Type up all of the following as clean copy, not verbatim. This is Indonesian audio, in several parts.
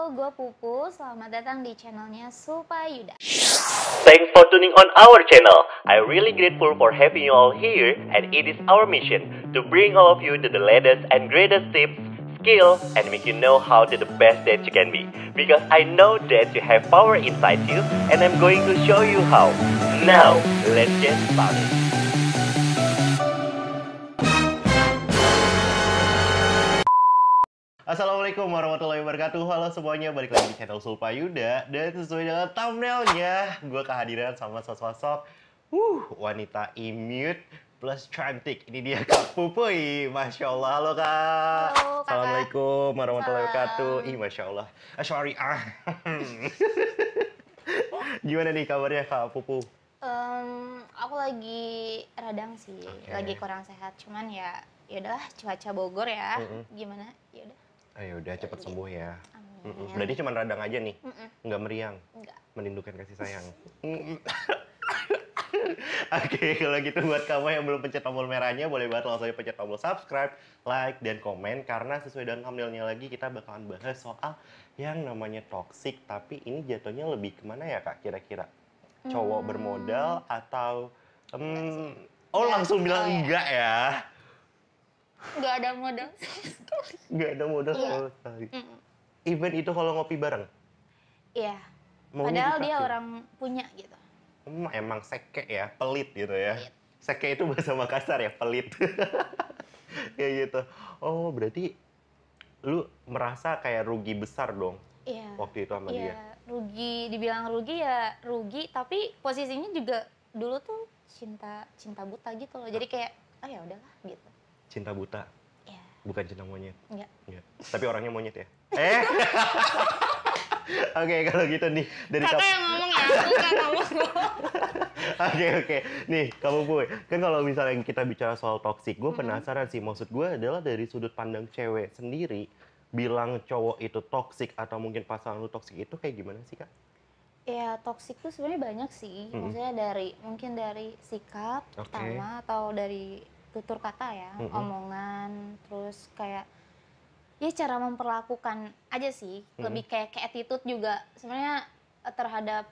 gue Pupu. Selamat datang di channelnya Sulpayuda. Thanks for tuning on our channel. I'm really grateful for having you all here, and it is our mission to bring all of you to the latest and greatest tips, skill, and make you know how to the best that you can be. Because I know that you have power inside you, and I'm going to show you how. Now, let's get started. Assalamualaikum warahmatullahi wabarakatuh. Halo semuanya, balik lagi di channel Sulpayuda. Dan sesuai dengan thumbnailnya, gue kehadiran sama sosok wanita imut plus cantik. Ini dia Kak Pupui. Masya Allah. Halo Kak. Halo, Kakak. Assalamualaikum warahmatullahi wabarakatuh. Masya Allah. Sorry. Gimana nih kabarnya Kak Pupu? Aku lagi radang sih, lagi kurang sehat. Cuman ya udahlah, cuaca Bogor ya. Gimana? Ya udah. Ayo udah cepet sembuh ya. Amin. Berarti cuma radang aja nih, nggak meriang, Enggak. merindukan kasih sayang. Oke, kalau gitu buat kamu yang belum pencet tombol merahnya, boleh banget langsung aja pencet tombol subscribe, like, dan komen. Karena sesuai dengan thumbnailnya lagi, kita bakalan bahas soal yang namanya toxic. Tapi ini jatuhnya lebih kemana ya Kak kira-kira? Cowok bermodal atau... langsung bilang enggak ya? Nggak ada modal. Nggak ada modal sama sekali. Even itu kalau ngopi bareng? Iya. Maunya Padahal dia ditraktir. orang punya gitu. Emang seke ya, pelit gitu ya. Seke itu bahasa Makassar ya, pelit. Kayak gitu. Oh, berarti lu merasa kayak rugi besar dong Iya. waktu itu sama dia? Rugi, dibilang rugi ya rugi, tapi posisinya juga dulu tuh cinta buta gitu loh. Jadi kayak, ya udahlah gitu. Cinta buta, Iya. bukan cinta monyet. Enggak. Tapi orangnya monyet ya? Oke, kalau gitu nih dari Kakak yang ngomong ya, aku nggak ngomong. Oke. Nih, kamu Boy. Kan kalau misalnya kita bicara soal toksik, gue penasaran sih. Maksud gue adalah dari sudut pandang cewek sendiri, bilang cowok itu toksik atau mungkin pasangan lu toksik itu kayak gimana sih, Kak? Ya, toksik tuh sebenarnya banyak sih. Maksudnya mungkin dari sikap pertama atau dari tutur kata ya, omongan, terus kayak ya cara memperlakukan aja sih. Lebih kayak ke attitude juga sebenarnya terhadap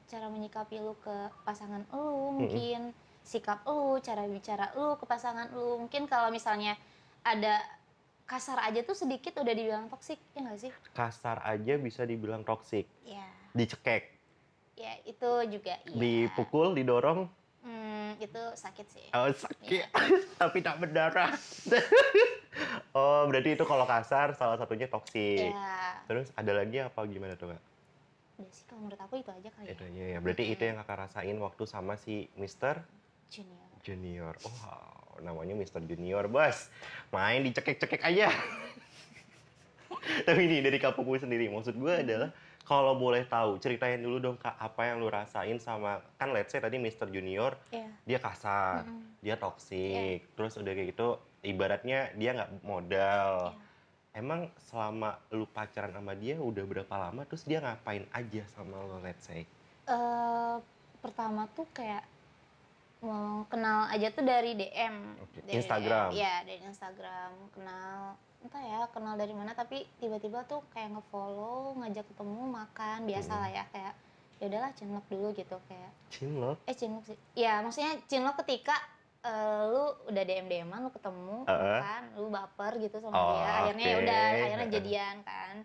cara menyikapi lu ke pasangan lu, mungkin sikap lu, cara bicara lu ke pasangan lu. Mungkin kalau misalnya ada kasar aja tuh sedikit udah dibilang toksik, ya nggak sih? Kasar aja bisa dibilang toksik. Ya, Dicekek, ya itu juga iya. dipukul, didorong. Itu sakit sih. Oh, sakit. Tapi tak berdarah. Oh, berarti itu kalau kasar salah satunya toksik. Ya, Terus ada lagi apa gimana tuh, Kak? udah sih kalau menurut aku itu aja kali Itu ya. aja ya. Berarti itu yang Kakak rasain waktu sama si Mr. Junior. Junior. Oh, wow. Namanya Mr. Junior, bos. Main dicekek-cekek aja. Tapi ini dari Kak Pupu sendiri, maksud gue adalah kalau boleh tahu, ceritain dulu dong Kak, apa yang lu rasain sama, kan let's say tadi Mr. Junior, Iya. dia kasar, dia toksik, terus udah kayak gitu, ibaratnya dia nggak modal. Emang selama lu pacaran sama dia udah berapa lama, terus dia ngapain aja sama lo, let's say? Pertama tuh kayak mau kenal aja tuh dari DM. Oke. Dari Instagram? Iya, dari Instagram. Entah ya kenal dari mana, tapi tiba-tiba tuh kayak nge-follow, ngajak ketemu, makan, biasa lah ya, kayak ya udahlah cinlok dulu gitu kayak. Cinlok? Cinlok sih. Ya, maksudnya cinlok ketika lu udah DM-an, lu ketemu, makan, lu baper gitu sama dia. Akhirnya ya udah, akhirnya jadian kan.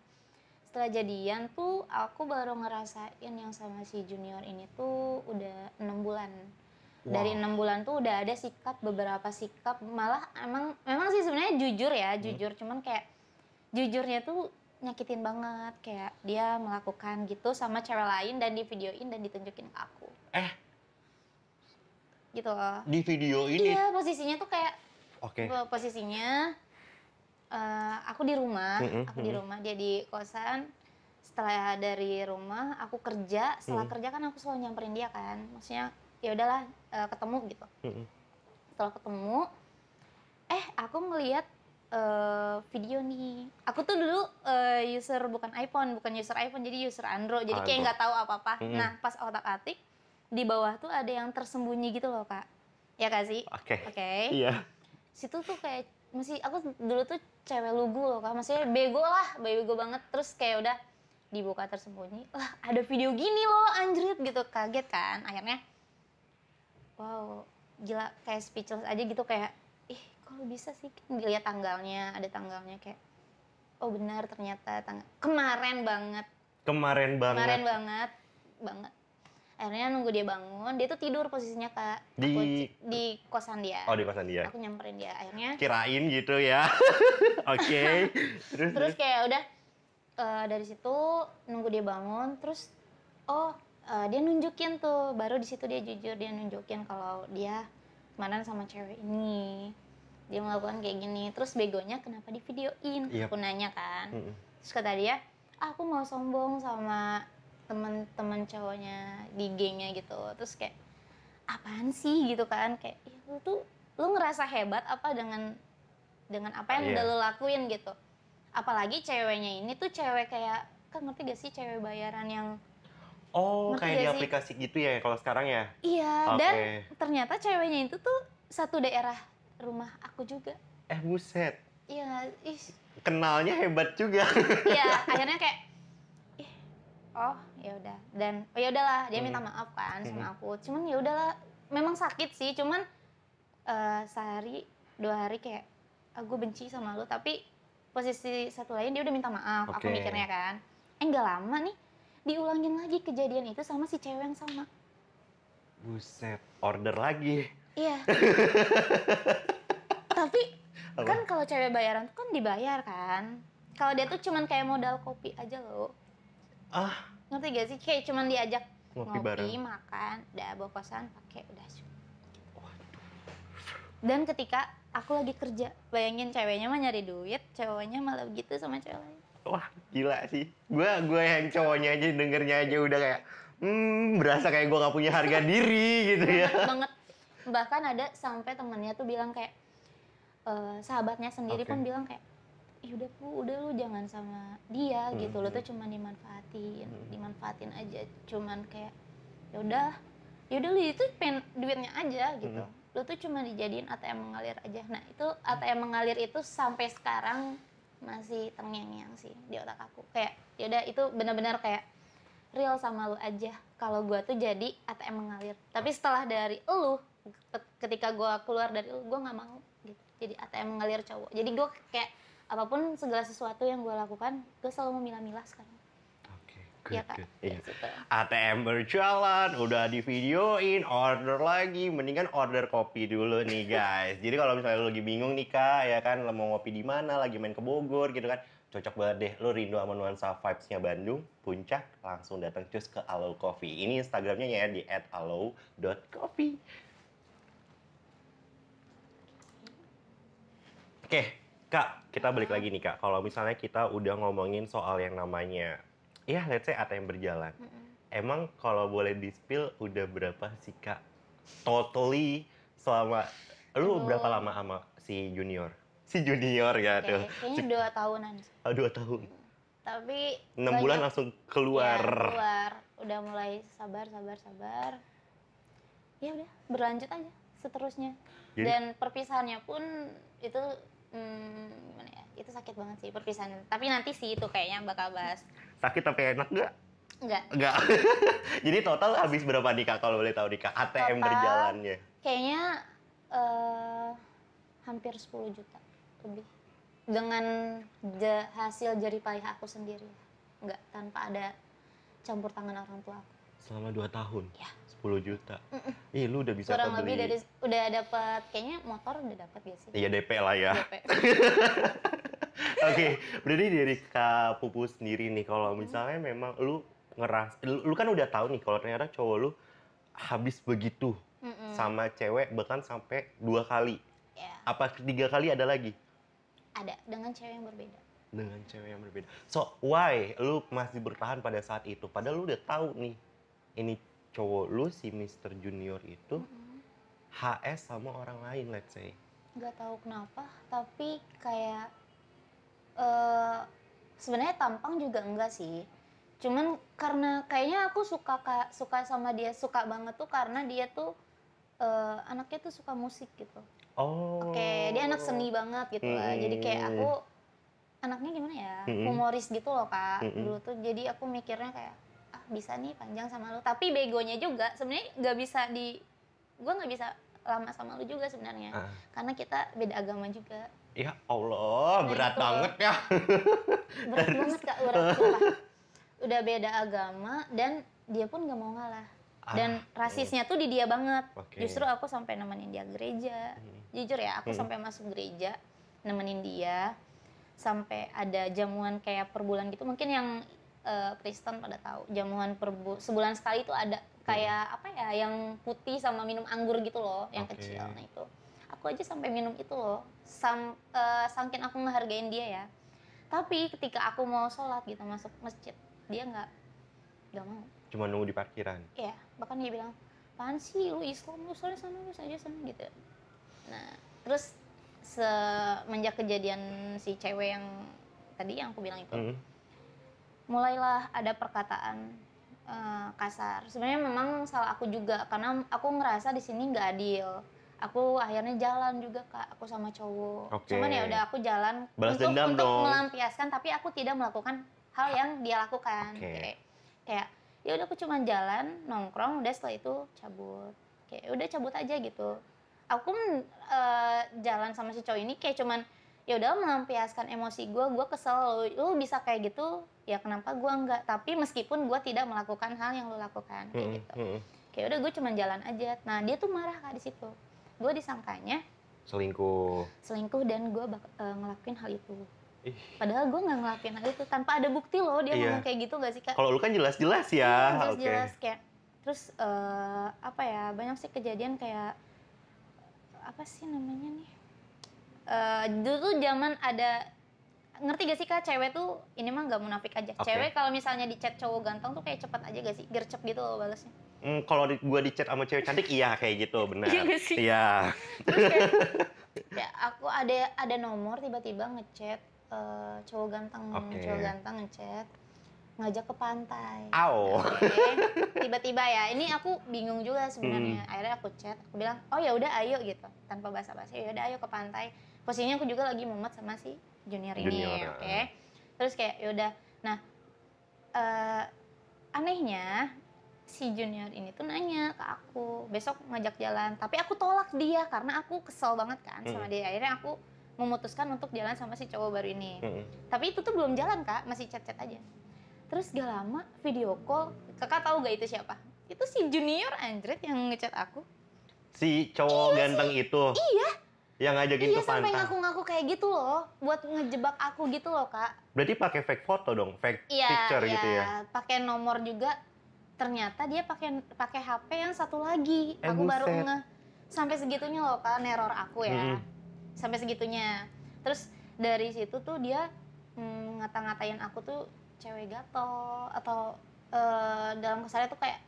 Setelah jadian tuh aku baru ngerasain yang sama si Junior ini tuh udah 6 bulan. Dari 6 bulan tuh udah ada beberapa sikap, malah memang sih sebenarnya jujur, cuman kayak jujurnya tuh nyakitin banget, kayak dia melakukan gitu sama cewek lain dan di videoin dan ditunjukin ke aku. Gitu loh. Di video ini? Iya, posisinya tuh kayak posisinya aku di rumah, dia di kosan. Setelah dari rumah aku kerja, setelah kerja kan aku selalu nyamperin dia kan, maksudnya ya udahlah ketemu gitu. Setelah ketemu, aku ngeliat video nih. Aku tuh dulu user user iPhone, jadi user Android. Jadi kayak nggak tahu apa-apa. Nah, pas otak-atik di bawah tuh ada yang tersembunyi gitu loh, Kak. Ya kak sih? Oke. Iya. Situ tuh kayak aku dulu tuh cewek lugu loh, Kak. Maksudnya bego banget. Terus kayak udah dibuka tersembunyi, lah ada video gini loh anjrit gitu, kaget kan. Akhirnya wow, gila, kayak speechless aja gitu, kayak ih kalau bisa sih. Dilihat tanggalnya, ada tanggalnya, kayak oh benar ternyata kemarin banget. Kemarin banget. Banget. Akhirnya nunggu dia bangun, dia tuh tidur posisinya Kak. Di kosan dia. Oh, di kosan dia. Aku nyamperin dia, akhirnya kirain gitu ya. Oke. Terus kayak udah dari situ nunggu dia bangun, terus dia nunjukin tuh, baru di situ dia jujur, dia nunjukin kalau dia kemarin sama cewek ini, dia melakukan kayak gini. Terus begonya kenapa di videoin? Aku nanya kan. Terus kata dia, aku mau sombong sama teman-teman cowoknya di gengnya gitu. Terus kayak apaan sih gitu kan, kayak lu ngerasa hebat apa dengan apa yang udah lu lakuin gitu. Apalagi ceweknya ini tuh cewek kayak, kan ngerti gak sih cewek bayaran yang kayak di aplikasi gitu ya kalau sekarang ya? Iya, dan ternyata ceweknya itu tuh satu daerah rumah aku juga. Buset. Iya, kenalnya hebat juga. Iya, akhirnya kayak oh ya udah, dan ya udahlah, dia minta maaf kan sama aku. Cuman ya udahlah, memang sakit sih, cuman sehari 2 hari kayak gue benci sama lu, tapi posisi satu lain dia udah minta maaf. Aku mikirnya kan nggak lama nih diulangin lagi kejadian itu sama si cewek yang sama. Buset, order lagi. Iya. Tapi kan kalau cewek bayaran tuh kan dibayar kan. Kalau dia tuh cuman kayak modal kopi aja loh. Ngerti gak sih? Kayak cuman diajak ngopi makan, udah bawa kosan, pakai, udah. Dan ketika aku lagi kerja, bayangin ceweknya mah nyari duit, cowoknya malah begitu sama cewek lain. Wah, gila sih. Gue yang cowoknya aja dengernya aja udah kayak berasa kayak gue gak punya harga diri gitu ya. Banget. Bahkan ada sampai temennya tuh bilang kayak, sahabatnya sendiri pun bilang kayak, udah lu jangan sama dia gitu, lu tuh cuma dimanfaatin aja, cuman kayak ya udah lu itu pengen duitnya aja gitu, lu tuh cuma dijadiin ATM mengalir aja. Nah itu ATM mengalir itu sampai sekarang masih terngiang-ngiang sih di otak aku, kayak ya udah itu benar-benar kayak real sama lu aja kalau gua tuh jadi ATM mengalir. Tapi setelah dari lu, ketika gua keluar dari lu, gua nggak mau gitu jadi ATM mengalir cowok. Jadi gua kayak apapun segala sesuatu yang gue lakukan, gue selalu memilah-milah sekarang. Good, ya, Kak. Iya. ATM berjalan, udah di videoin, order lagi, mendingan order kopi dulu nih guys. Jadi kalau misalnya lo lagi bingung nih Kak, ya kan, lo mau ngopi di mana, lagi main ke Bogor gitu kan, cocok banget deh, lo rindu sama nuansa vibes-nya Bandung, Puncak, langsung datang cus ke Aloe Coffee. Ini Instagramnya ya di @aloe.coffee. Oke. Kak, kita balik lagi nih Kak. Kalau misalnya kita udah ngomongin soal yang namanya, ya let's say ATM berjalan. Emang kalau boleh di-spill udah berapa sih Kak? Totally selama, lu berapa lama sama si Junior? Si Junior ya tuh. Kayaknya 2 tahunan. 2 tahun. Tapi 6 bulan langsung keluar. Ya, keluar. Udah mulai sabar. Ya udah, berlanjut aja seterusnya. Jadi, dan perpisahannya pun itu gimana ya, itu sakit banget sih perpisahan. Tapi nanti sih itu kayaknya bakal bahas. Sakit tapi enak nggak? Nggak. Jadi total habis berapa nih Kak kalau boleh tahu nih Kak ATM berjalannya? Kayaknya hampir 10 juta lebih. Dengan hasil jerih payah aku sendiri. Nggak, tanpa ada campur tangan orang tua aku. Selama 2 tahun? Ya. 10 juta? Ih, lu udah bisa kurang lebih udah dapat, kayaknya motor udah dapat gak sih? Iya, DP lah ya. DP. Oke, berarti dari Kak Pupu sendiri nih, kalau misalnya memang lu lu kan udah tahu nih kalau ternyata cowok lu habis begitu sama cewek, bahkan sampai 2 kali. Yeah. Apa 3 kali ada lagi? Ada, dengan cewek yang berbeda. Dengan cewek yang berbeda. So, why lu masih bertahan pada saat itu? Padahal lu udah tahu nih, ini cowok lu si Mr. Junior itu HS sama orang lain, let's say. Nggak tahu kenapa, tapi kayak sebenarnya tampang juga enggak sih. Cuman karena kayaknya aku suka sama dia, suka banget tuh karena dia tuh anaknya tuh suka musik gitu. Oh. Oke, dia anak seni banget gitu lah. Jadi kayak aku anaknya gimana ya, humoris gitu loh Kak. Dulu tuh jadi aku mikirnya kayak bisa nih panjang sama lu, tapi begonya juga sebenarnya gue nggak bisa lama sama lu juga sebenarnya, karena kita beda agama juga. Ya Allah, berat banget ya. Berat banget Kak, berat sumpah. Udah beda agama dan dia pun gak mau ngalah. Dan rasisnya tuh di dia banget. Justru aku sampai nemenin dia gereja. Jujur ya, aku sampai masuk gereja nemenin dia. Sampai ada jamuan kayak per bulan gitu. Mungkin yang Kristen pada tahu. Jamuan sebulan sekali itu ada kayak apa ya, yang putih sama minum anggur gitu loh, yang kecil. Nah itu. Aku aja sampai minum itu loh. Saking aku ngehargain dia ya. Tapi ketika aku mau sholat gitu, masuk masjid, dia nggak mau. Cuma nunggu di parkiran? Iya, bahkan dia bilang, apaan sih lu Islam, lu sana saja sana gitu. Nah, terus semenjak kejadian si cewek yang tadi yang aku bilang itu, mulailah ada perkataan kasar. Sebenarnya memang salah aku juga, karena aku ngerasa di sini nggak adil. Aku akhirnya jalan juga Kak, aku sama cowok. Cuman ya udah aku jalan untuk melampiaskan, tapi aku tidak melakukan hal yang dia lakukan. Kayak ya udah aku cuma jalan nongkrong, udah setelah itu cabut. Kayak udah cabut aja gitu. Aku jalan sama si cowok ini kayak cuman ya udah melampiaskan emosi gue kesel, lu bisa kayak gitu, ya kenapa gue enggak? Tapi meskipun gue tidak melakukan hal yang lu lakukan kayak gitu. Kayak udah gue cuma jalan aja. Nah dia tuh marah Kak di situ. Gue disangkanya selingkuh dan gue ngelakuin hal itu. Padahal gue nggak ngelakuin hal itu, tanpa ada bukti loh dia ngomong kayak gitu, nggak sih Kak? Kalau lu kan jelas-jelas ya. Jelas-jelas kayak terus apa ya, banyak sih kejadian kayak apa sih namanya nih, dulu tuh zaman ada, ngerti gak sih Kak, cewek tuh ini mah nggak munafik aja. Cewek kalau misalnya di chat cowok ganteng tuh kayak cepet aja gak sih, gercep gitu loh balasnya. Kalau gue di chat sama cewek cantik, iya kayak gitu, benar. Iya gak sih? Iya. Ya aku ada nomor tiba-tiba ngechat cowok ganteng ngechat ngajak ke pantai. Tiba-tiba ya, ini aku bingung juga sebenarnya. Akhirnya aku chat, aku bilang oh ya udah ayo gitu, tanpa basa-basi, ya udah ayo ke pantai. Posisinya aku juga lagi mumet sama si junior ini, Terus kayak ya udah. Nah anehnya si junior ini tuh nanya ke aku besok ngajak jalan, tapi aku tolak dia karena aku kesel banget kan sama dia. Akhirnya aku memutuskan untuk jalan sama si cowok baru ini. Tapi itu tuh belum jalan Kak, masih chat-chat aja. Terus gak lama video call, Kakak tahu gak itu siapa? Itu si junior anjrit yang ngechat aku. Si cowok ganteng itu? Iya. Yang ngajakin ke pantai? Sampai ngaku-ngaku kayak gitu loh, buat ngejebak aku gitu loh Kak. Berarti pakai fake foto dong, fake picture gitu ya? Iya, pakai nomor juga. Ternyata dia pakai HP yang satu lagi. Aku baru ngeh. Sampai segitunya loh Kak, neror aku ya. Sampai segitunya. Terus dari situ tuh dia ngata-ngatain aku tuh cewek gatel, atau dalam kesannya tuh kayak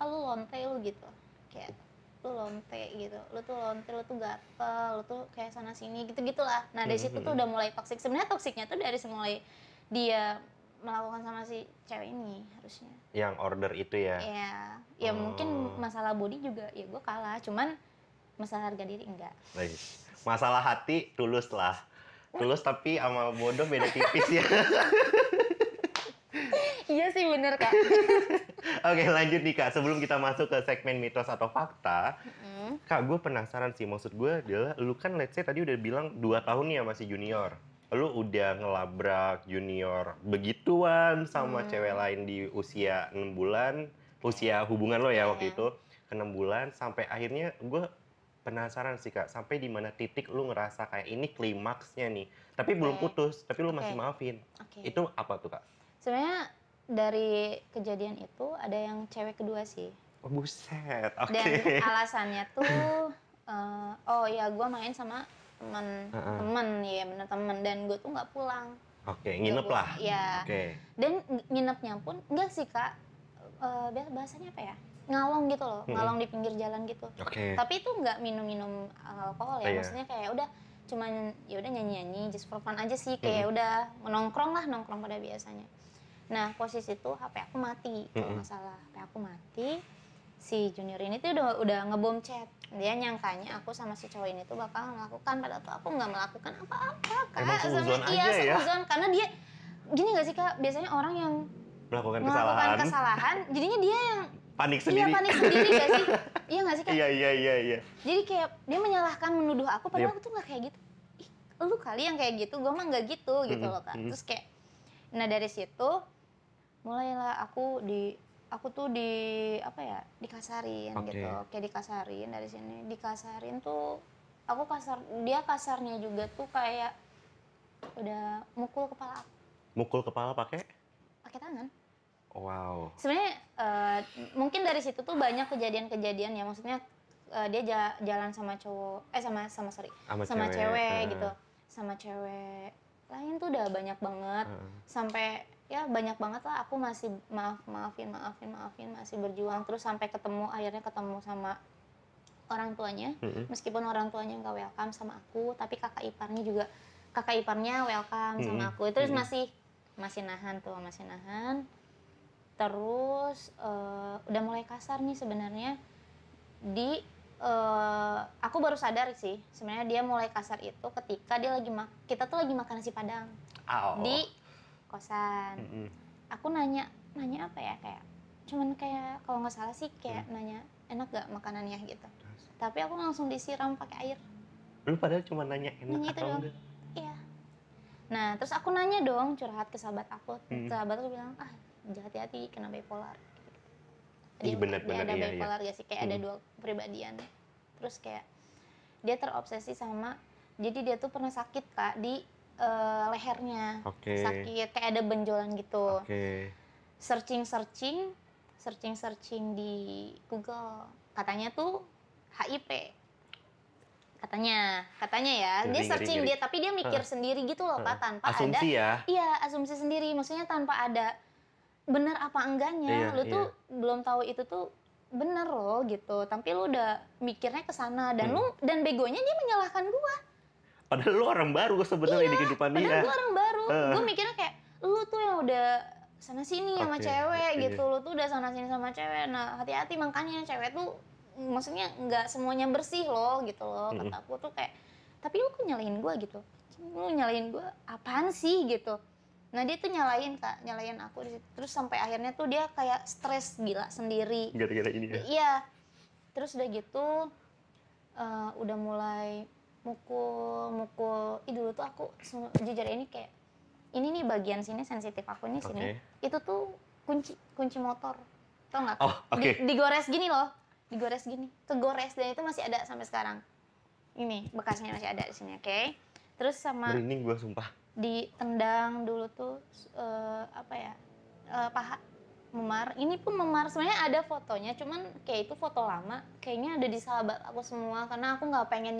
lu lonte lu gitu. Kayak lu lonte gitu. Lu tuh lonte, lu tuh gatel, lu tuh kayak sana sini gitu-gitulah. Nah, dari situ tuh udah mulai toksik. Sebenarnya toksiknya tuh dari mulai dia melakukan sama si cewek ini harusnya. Yang order itu ya? Iya. Ya mungkin masalah body juga ya gue kalah, cuman masalah harga diri enggak. Baik. Masalah hati tulus lah. Tulus tapi sama bodoh beda tipis ya. Iya sih bener Kak. Oke lanjut nih Kak, sebelum kita masuk ke segmen mitos atau fakta, Kak gue penasaran sih, maksud gue adalah lu kan let's say tadi udah bilang 2 tahun ya masih junior. Lu udah ngelabrak junior begituan sama cewek lain di usia 6 bulan, usia hubungan lo ya waktu itu, ke 6 bulan, sampai akhirnya gue penasaran sih Kak, sampai di mana titik lu ngerasa kayak ini klimaksnya nih, tapi belum putus, tapi lu masih maafin. Itu apa tuh Kak? Sebenarnya dari kejadian itu ada yang cewek kedua sih. Oh buset, Dan alasannya tuh, oh ya gue main sama temen ya bener temen, dan gue tuh nggak pulang. Nginep lah. Iya. Dan nginepnya pun enggak sih Kak, bahasanya apa ya, ngalong gitu loh, ngalong di pinggir jalan gitu. Tapi itu nggak minum alkohol ya, maksudnya kayak udah cuman ya udah nyanyi just for fun aja sih, kayak udah nongkrong pada biasanya. Nah posisi itu HP aku mati kalau nggak salah, HP aku mati si junior ini tuh udah ngebom chat. Dia nyangkanya aku sama si cowok ini tuh bakal melakukan, padahal tuh aku nggak melakukan apa-apa Kak. Emang seuzon aja ya? Seuzon, karena dia gini nggak sih Kak, biasanya orang yang melakukan kesalahan jadinya dia yang panik sendiri. Iya, panik sendiri gak sih? Iya gak sih Kak? Iya. Jadi kayak dia menyalahkan, menuduh aku, padahal aku tuh gak kayak gitu. Ih, lu kali yang kayak gitu, gue mah gak gitu gitu loh Kak. Terus kayak, nah dari situ mulailah aku tuh dikasarin gitu. Kayak dikasarin dari sini, dikasarin tuh aku kasar, dia kasarnya juga tuh kayak udah mukul kepala aku. Mukul kepala pakai tangan. Wow. Sebenarnya mungkin dari situ tuh banyak kejadian-kejadian ya, maksudnya dia jalan sama cowok, sama cewek gitu, sama cewek lain tuh udah banyak banget, sampai ya banyak banget lah. Aku masih maafin, masih berjuang terus sampai akhirnya ketemu sama orang tuanya, meskipun orang tuanya nggak welcome sama aku, tapi kakak iparnya welcome sama aku, terus masih nahan. Terus udah mulai kasar nih sebenarnya aku baru sadar sih sebenarnya dia mulai kasar itu ketika kita tuh lagi makan nasi Padang di kosan. Aku nanya apa ya, kayak cuman kayak kalau nggak salah sih kayak nanya enak gak makanannya gitu, tapi aku langsung disiram pakai air. Lu padahal cuma nanya enak atau enggak? Iya. Nah terus aku nanya dong, curhat ke sahabat aku. Sahabat aku bilang, hati-hati kena bipolar. Iya benar ada bipolar gak sih, kayak ada dua kepribadian. Terus kayak dia terobsesi sama, jadi dia tuh pernah sakit Kak di lehernya. Sakit kayak ada benjolan gitu. Searching di Google, katanya tuh HIP. Katanya ya, dia searching dia, tapi dia mikir sendiri gitu loh Kak, tanpa asumsi ada. Iya, asumsi sendiri, maksudnya tanpa ada benar apa enggaknya. Lu tuh belum tahu itu tuh bener loh gitu, tapi lu udah mikirnya ke sana dan dan begonya dia menyalahkan gua. Padahal lu orang baru sebenarnya di kehidupan dia. Padahal gua orang baru. Gua mikirnya kayak lu tuh yang udah sana sini sama cewek gitu, lu tuh udah sana sini sama cewek. Nah, hati-hati, makanya cewek tuh maksudnya nggak semuanya bersih loh gitu loh. Kata aku tuh kayak, tapi lu kok nyalain gue gitu, lu nyalain gue apaan sih gitu. Nah dia tuh nyalain aku di situ. Terus sampai akhirnya tuh dia kayak stres gila sendiri gara-gara ini ya. Iya. Terus udah gitu udah mulai mukul. Dulu tuh aku jujur ini kayak ini nih bagian sini sensitif aku ini sini. Itu tuh kunci motor, tau nggak? Digores gini loh. Kegores, dan itu masih ada sampai sekarang. Ini bekasnya masih ada di sini, oke? Terus sama merinding gue sumpah. Ditendang dulu tuh paha memar. Ini pun memar, sebenarnya ada fotonya, cuman kayak itu foto lama. Kayaknya ada di sahabat aku semua, karena aku nggak pengen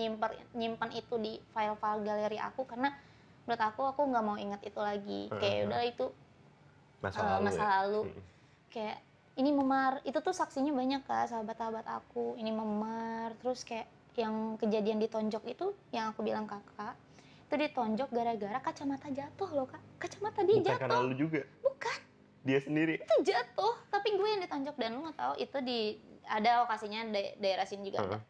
nyimpan itu di file-file galeri aku, karena menurut aku nggak mau ingat itu lagi. Kayak udah itu masa lalu. Kayak ini memar, itu tuh saksinya banyak Kak, sahabat-sahabat aku. Ini memar, terus kayak yang kejadian ditonjok itu, yang aku bilang kakak, itu ditonjok gara-gara kacamata jatuh loh Kak. Kacamata dia jatuh. Bukan karena lu juga? Bukan. Dia sendiri? Itu jatuh, tapi gue yang ditonjok. Dan lu nggak tahu itu ada lokasinya daerah sini juga ada.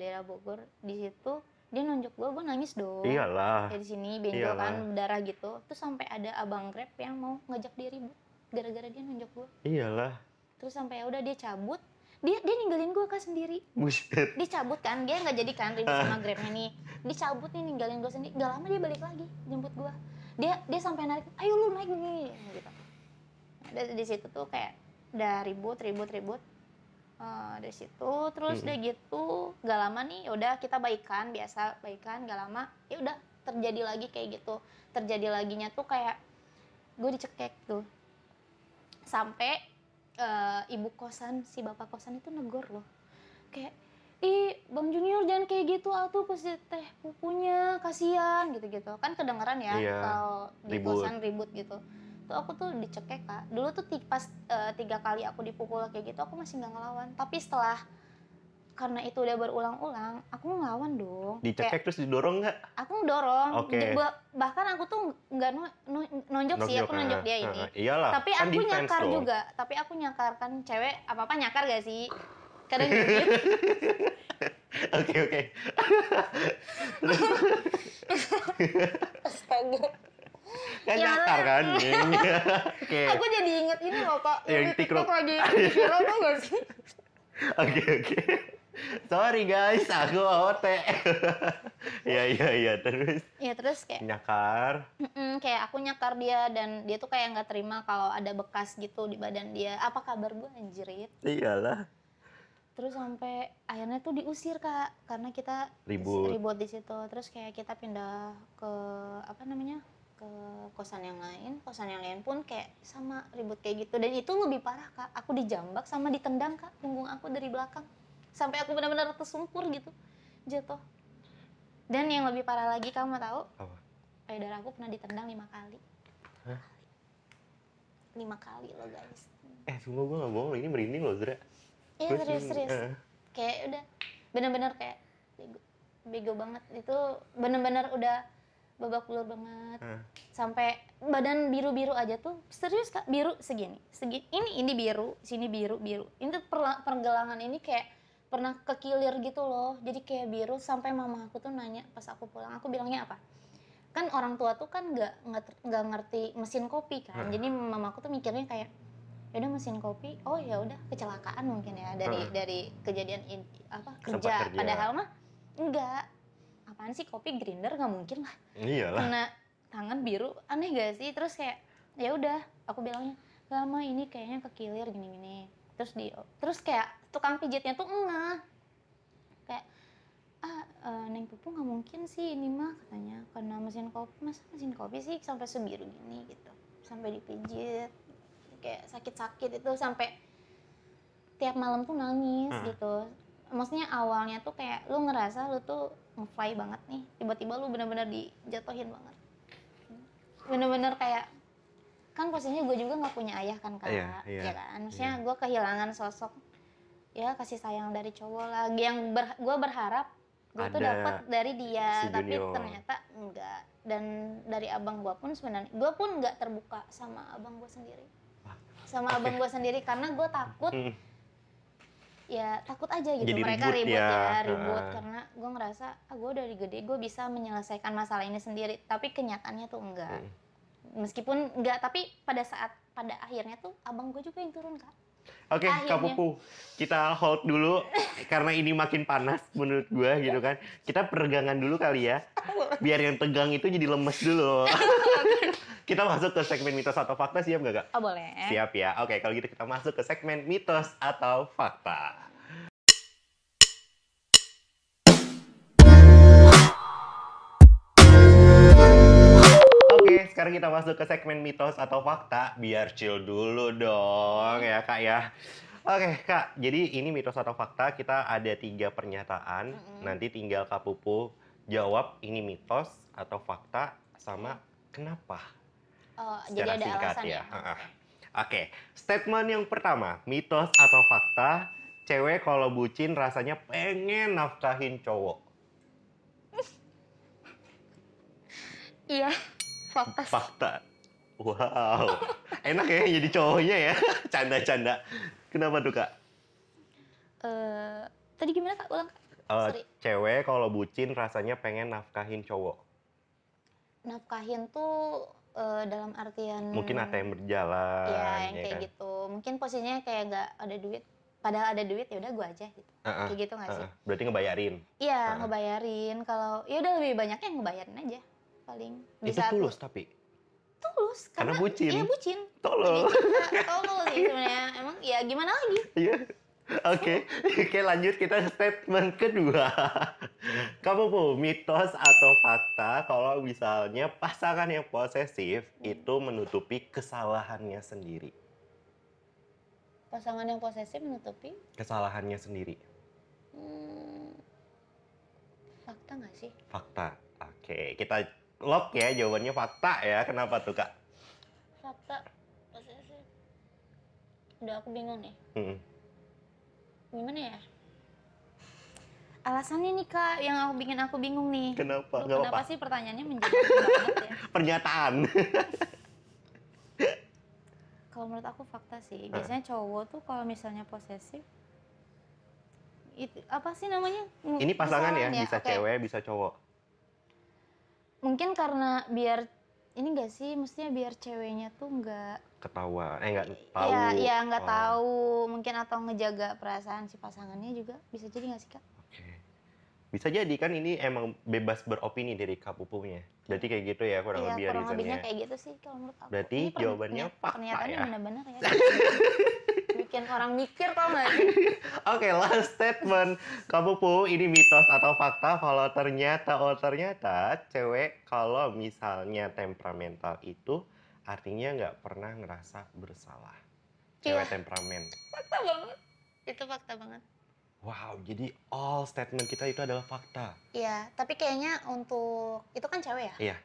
Daerah Bogor, di situ dia nonjok gue nangis dong. Iyalah. Kayak di sini benjol kan, berdarah gitu. Terus sampai ada abang Grab yang mau ngajak dia ribut gara-gara dia nonjok gue. Iyalah. Terus sampai udah dia cabut, dia ninggalin gue Kak sendiri. Buset. Dia cabut kan, dia nggak jadi kan ribut sama Grabnya nih. Dia cabut nih, ninggalin gue sendiri. Gak lama dia balik lagi jemput gue. Dia sampai narik, ayo lu naik nih gitu. Dari situ tuh kayak udah ribut. Dari situ terus udah gitu, gak lama nih, udah kita baikan, biasa baikan, gak lama, ya udah terjadi lagi kayak gitu. Terjadi laginya tuh kayak gue dicekek tuh. Sampai ibu kosan, si bapak kosan itu negor loh. Kayak, Bang Junior jangan kayak gitu, tuh pasti teh pupunya, kasihan gitu-gitu. Kan kedengeran ya kalau di kosan ribut gitu. Tuh aku tuh dicekek Kak. Dulu tuh pas 3 kali aku dipukul kayak gitu, aku masih nggak ngelawan. Tapi setelah karena itu udah berulang-ulang, aku ngelawan dong. Dicekek terus didorong nggak? Aku ngedorong. Oke. Bahkan aku tuh nggak nonjok sih, aku nonjok dia ini. Iyalah. Tapi kan aku defense nyakar dong. juga. Tapi aku nyakar kan cewek apa-apa nyakar gak sih? Kadang gitu. Oke. Astaga. Kan Ya, nyakar kan? Oke. Aku jadi inget ini loh Kak. Yang Di TikTok TikTok. lagi viral tau gak sih? Oke. Sorry guys, aku OT. Iya, terus Ya terus kayak nyakar. kayak aku nyakar dia dan dia tuh kayak nggak terima kalau ada bekas gitu di badan dia. Apa kabar gue anjrit? Iyalah. Terus sampai akhirnya tuh diusir Kak karena kita Ribut di situ. Terus kayak kita pindah ke apa namanya? Ke kosan yang lain pun kayak sama ribut kayak gitu. Dan itu lebih parah Kak. Aku dijambak sama ditendang Kak punggung aku dari belakang. Sampai aku benar-benar tersungkur gitu. Jatuh. Dan yang lebih parah lagi kamu tahu? Apa? Payudara aku pernah ditendang 5 kali. Hah? 5 kali loh guys. Sumpah gue gak bohong, ini merinding loh Zra. Iya serius. Kayak udah bener-bener kayak bego banget. Itu bener-bener udah babak belur banget. Sampai badan biru-biru aja tuh serius Kak, biru segini. Ini biru, sini biru. Ini tuh pergelangan ini kayak pernah kekilir gitu loh. Jadi kayak biru sampai mama aku tuh nanya pas aku pulang. Aku bilangnya apa? Kan orang tua tuh kan nggak ngerti mesin kopi kan. Jadi mama aku tuh mikirnya kayak ya udah mesin kopi, oh ya udah kecelakaan mungkin ya dari kejadian kerja. Padahal mah enggak, apaan sih kopi grinder nggak mungkin lah. Iyalah. Kena tangan biru, aneh gak sih? Terus kayak ya udah, aku bilangnya gak mah ini kayaknya kekilir gini-gini. Terus kayak tukang pijitnya tuh kayak Neng Pupu nggak mungkin sih ini mah katanya karena mesin kopi. Masa mesin kopi sih sampai sebiru gini gitu, sampai dipijit kayak sakit-sakit itu sampai tiap malam tuh nangis gitu. Maksudnya awalnya tuh kayak lu ngerasa lu tuh nge-fly banget nih, tiba-tiba lu bener-bener dijatuhin banget. Bener-bener kayak kan posisinya gue juga nggak punya ayah kan Kak, ya kan. Maksudnya gue kehilangan sosok ya kasih sayang dari cowok lagi yang gue berharap gue tuh dapet dari dia, si tapi ternyata enggak. Dan dari abang gue pun sebenarnya gue pun nggak terbuka sama abang gue sendiri. Abang gue sendiri karena gue takut ya takut aja gitu. Jadi mereka ribut karena gue ngerasa gue dari gede gue bisa menyelesaikan masalah ini sendiri, tapi kenyataannya tuh enggak. Meskipun enggak, tapi pada akhirnya tuh abang gue juga yang turun Kak. Oke, Kak Pupu, kita hold dulu karena ini makin panas menurut gue gitu kan. Kita peregangan dulu kali ya, biar yang tegang itu jadi lemes dulu. Kita masuk ke segmen mitos atau fakta, siap nggak Kak? Oh boleh. Siap ya. Oke, kalau gitu kita masuk ke segmen mitos atau fakta. Oke, sekarang kita masuk ke segmen mitos atau fakta. Biar chill dulu dong ya Kak ya. Oke Kak, jadi ini mitos atau fakta. Kita ada 3 pernyataan. Nanti tinggal Kak Pupu jawab ini mitos atau fakta sama kenapa. Jadi ada alasan ya. Oke, statement yang pertama, mitos atau fakta, cewek kalau bucin rasanya pengen nafkahin cowok. Iya, fakta. Fakta. Wow, enak ya jadi cowoknya ya, canda-canda. Kenapa tuh Kak? Tadi gimana Kak? Ulang Kak. Cewek kalau bucin rasanya pengen nafkahin cowok. Nafkahin tuh dalam artian mungkin ATM berjalan ya yang kayak kan? gitu, mungkin posisinya kayak nggak ada duit padahal ada duit ya udah gue aja gitu. Kayak gitu nggak sih? Berarti ngebayarin? Iya, ngebayarin. Kalau ya udah lebih banyaknya ngebayarin aja paling. Itu tulus tapi? Tulus karena bucin? Iya bucin. Tolol sih sebenarnya, emang ya gimana lagi. Iya. Oke, lanjut kita statement kedua. Kamu Bu, mitos atau fakta kalau misalnya pasangan yang posesif itu menutupi kesalahannya sendiri? Pasangan yang posesif menutupi? Kesalahannya sendiri. Fakta nggak sih? Fakta. Oke, kita lock ya jawabannya fakta ya. Kenapa tuh Kak? Fakta, posesif. Udah aku bingung nih. Gimana ya? Alasannya nih Kak, yang bikin aku bingung nih. Kenapa? Duh, Nggak kenapa apa-apa. sih pertanyaannya menjadi banget ya? Pernyataan. Kalau menurut aku fakta sih. Biasanya cowok tuh kalau misalnya posesif, itu apa sih namanya? Ini pasangan ya, Kesalahan bisa Oke. cewek, bisa cowok. Mungkin karena biar ini enggak sih, mestinya biar ceweknya tuh enggak Ketawa, nggak tahu. ya nggak Oh, tahu mungkin, atau ngejaga perasaan si pasangannya juga bisa jadi nggak sih Kak? Oke. Bisa jadi kan ini emang bebas beropini dari Kak Pupunya. Berarti kayak gitu ya kurang Iya, lebih kurang lebihnya reasonnya. kayak gitu sih kalau menurut aku. Berarti Ini jawabannya fakta pernyataannya ya. benar-benar ya. Bikin orang mikir tau nggak sih? Oke, last statement. Kak Pupu, ini mitos atau fakta kalau ternyata cewek kalau misalnya temperamental itu artinya nggak pernah ngerasa bersalah. Cewek Iya. temperamen. Fakta banget. Itu fakta banget. Wow, jadi all statement kita itu adalah fakta. Iya, tapi kayaknya untuk itu kan cewek ya? Iya.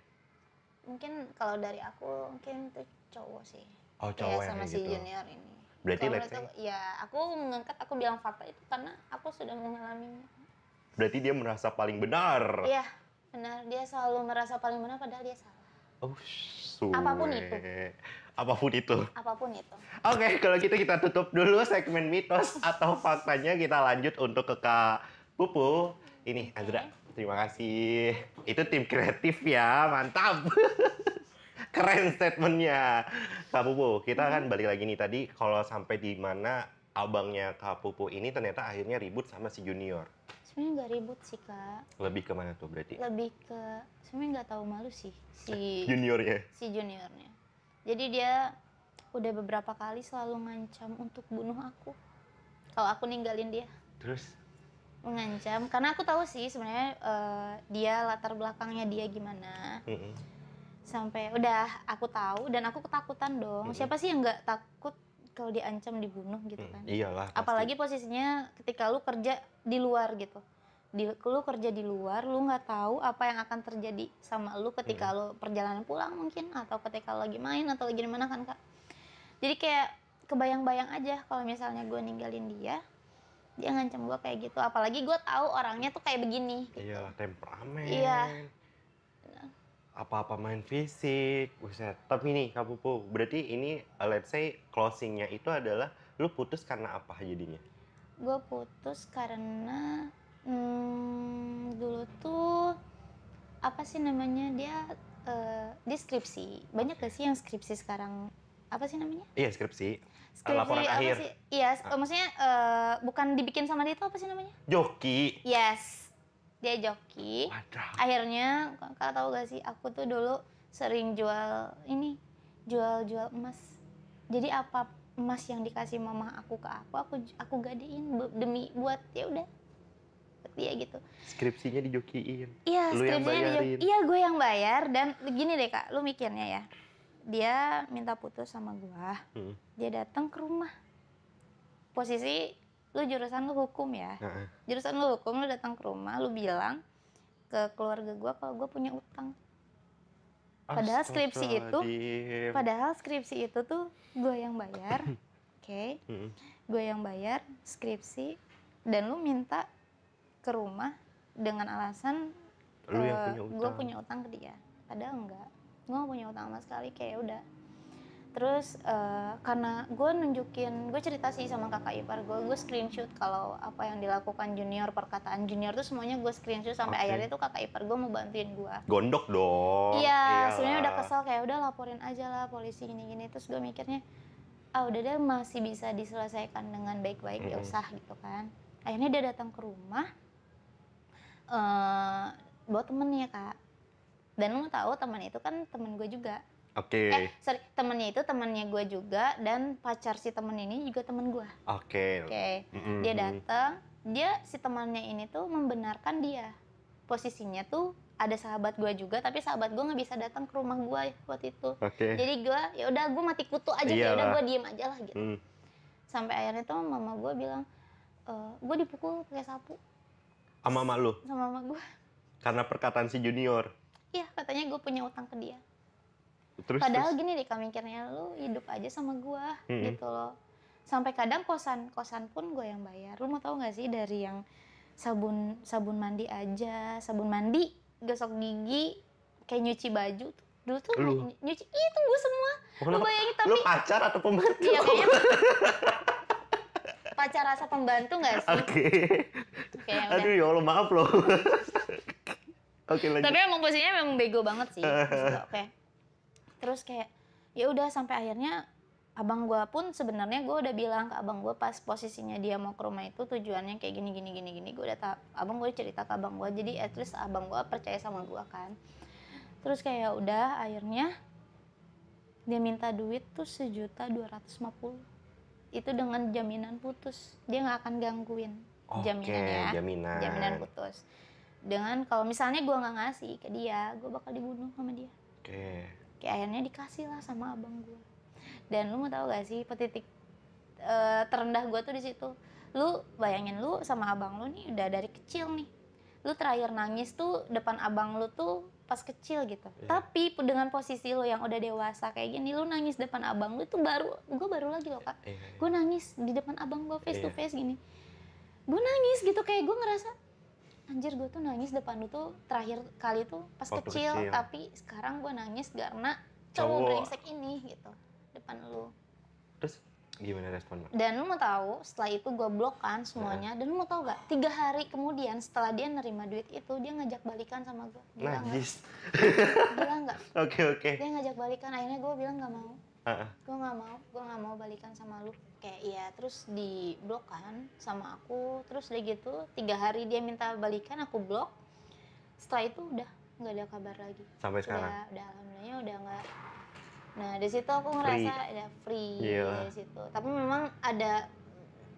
Mungkin kalau dari aku mungkin itu cowok sih. Oh, Kayak cowok sama yang si gitu. junior ini. Berarti Kalau let's menurut say, aku, ya aku bilang fakta itu karena aku sudah mengalaminya. berarti dia merasa paling benar. Iya, benar. Dia selalu merasa paling benar padahal dia salah. Oh, Apapun itu. Apapun itu. Apapun itu. Oke, kalau gitu kita tutup dulu segmen mitos atau faktanya. Kita lanjut untuk ke Kak Pupu. Ini Azra, terima kasih. Itu tim kreatif ya, mantap. Keren statementnya. Kak Pupu, kita kan balik lagi nih tadi kalau sampai di mana abangnya Kak Pupu ini ternyata akhirnya ribut sama si junior. Sebenarnya nggak ribut sih Kak. Lebih ke mana tuh berarti? Lebih ke sebenarnya nggak tahu malu sih si Juniornya. juniornya. Jadi dia udah beberapa kali selalu ngancam untuk bunuh aku kalau aku ninggalin dia. Terus? Mengancam karena aku tahu sih sebenarnya dia latar belakangnya dia gimana. Sampai udah aku tahu dan aku ketakutan dong. Siapa sih yang nggak takut kalau diancam dibunuh gitu kan? Iyalah. Pasti. Apalagi posisinya ketika lu kerja di luar gitu. Lu kerja di luar, lu nggak tahu apa yang akan terjadi sama lu ketika lu perjalanan pulang mungkin, atau ketika lu lagi main atau lagi di mana kan Kak. Jadi kayak kebayang-bayang aja kalau misalnya gue ninggalin dia ngancam gue kayak gitu. Apalagi gue tahu orangnya tuh kayak begini. Gitu. Iyalah, temperamen. Iya. Apa-apa main fisik, buset. Tapi nih Kak Pupu, berarti ini let's say closingnya itu adalah lu putus karena apa jadinya? Gue putus karena dulu tuh apa sih namanya, dia skripsi. Banyak gak sih yang skripsi sekarang? Apa sih namanya? Iya, skripsi. Skripsi Laporan apa akhir. sih? Iya, maksudnya bukan dibikin sama dia, itu apa sih namanya? Joki. Yes. Dia joki. Wadah. Akhirnya Kakak tahu gak sih, aku tuh dulu sering jual emas. Jadi apa emas yang dikasih mama aku ke aku gadein demi buat ya udah buat dia gitu. Skripsinya dijokiin. Iya, Lu yang bayarin. iya gue yang bayar. Dan gini deh Kak, lu mikirnya ya, dia minta putus sama gua. Dia datang ke rumah. Posisi lu jurusan lu hukum ya. Jurusan lu hukum, lu datang ke rumah, lu bilang ke keluarga gua kalau gua punya utang. Padahal skripsi itu tuh gue yang bayar. Oke. Gue yang bayar skripsi, dan lu minta ke rumah dengan alasan gue punya utang ke dia. Padahal enggak. Gue gak punya utang sama sekali, kayak udah. Terus karena gue cerita sih sama kakak ipar gue screenshot kalau apa yang dilakukan junior, perkataan junior tuh semuanya gue screenshot sampai akhirnya tuh kakak ipar gue mau bantuin gue. Gondok dong. Iya, sebenarnya udah kesel, kayak udah laporin aja lah polisi gini-gini. Terus gue mikirnya, udah deh, masih bisa diselesaikan dengan baik-baik, ya usah gitu kan. Akhirnya dia datang ke rumah bawa temennya Kak. Dan lu tahu teman itu kan temen gue juga. Temennya itu temennya gue juga, dan pacar si temen ini juga temen gue. Dia datang, si temannya ini tuh membenarkan dia. Posisinya tuh ada sahabat gue juga, tapi sahabat gue nggak bisa datang ke rumah gue waktu itu. Jadi gue ya udah, gue mati kutu aja, ya udah gue diem aja lah gitu. Sampai akhirnya tuh mama gue bilang, gue dipukul pakai sapu. Sama mama lu? Sama mama gue. Karena perkataan si junior? Iya, katanya gue punya utang ke dia. Padahal gini deh Kak, mikirnya lu hidup aja sama gue gitu loh. Sampai kadang kosan pun gue yang bayar. Lu mau tahu nggak sih, dari yang sabun mandi aja, sabun mandi, gosok gigi, kayak nyuci baju tuh. Dulu tuh nyuci itu gue semua. Lu bayangin, tapi lu pacar atau pembantu? Iya, kayaknya pacar rasa pembantu nggak sih? Oke. Kayak Aduh ya Allah, maaf loh. Oke, lanjut. Tapi emang posisinya memang bego banget sih. Oke. Terus kayak ya udah sampai akhirnya abang gue pun sebenarnya gue udah bilang ke abang gue pas posisinya dia mau ke rumah itu tujuannya kayak gini. Gue udah abang gue cerita ke abang gue, jadi at least abang gue percaya sama gue kan. Terus kayak udah akhirnya dia minta duit tuh 1.250.000. Itu dengan jaminan putus, dia nggak akan gangguin. Jaminan ya, jaminan putus. Dengan kalau misalnya gue nggak ngasih ke dia, gue bakal dibunuh sama dia. Kayak akhirnya dikasih lah sama abang gue. Dan lu mau tahu gak sih titik terendah gue tuh di situ. Lu bayangin, lu sama abang lu nih udah dari kecil nih. Lu terakhir nangis tuh depan abang lu tuh pas kecil gitu. Tapi dengan posisi lu yang udah dewasa kayak gini, lu nangis depan abang lu itu gue baru lagi loh Kak. Gue nangis di depan abang gue face to face gini. Gue nangis gitu, kayak gue ngerasa anjir, gue tuh nangis depan lu tuh terakhir kali tuh pas kecil. Tapi sekarang gue nangis karena cowok brengsek ini gitu depan lu. Terus gimana respon lo? Dan lu mau tahu setelah itu gue blok kan semuanya. Dan lu mau tahu gak, 3 hari kemudian setelah dia nerima duit itu, dia ngajak balikan sama gue. Najis. Gila gak? Oke. Dia ngajak balikan, akhirnya gue bilang gak mau. Gue gak mau balikan sama lu. Kayak iya, terus di blok kan sama aku. Terus udah gitu 3 hari dia minta balikan, aku blok. Setelah itu udah gak ada kabar lagi. Sampai sekarang? Udah alhamdulillah udah gak. Nah di situ aku ngerasa ada free dari situ. Tapi memang ada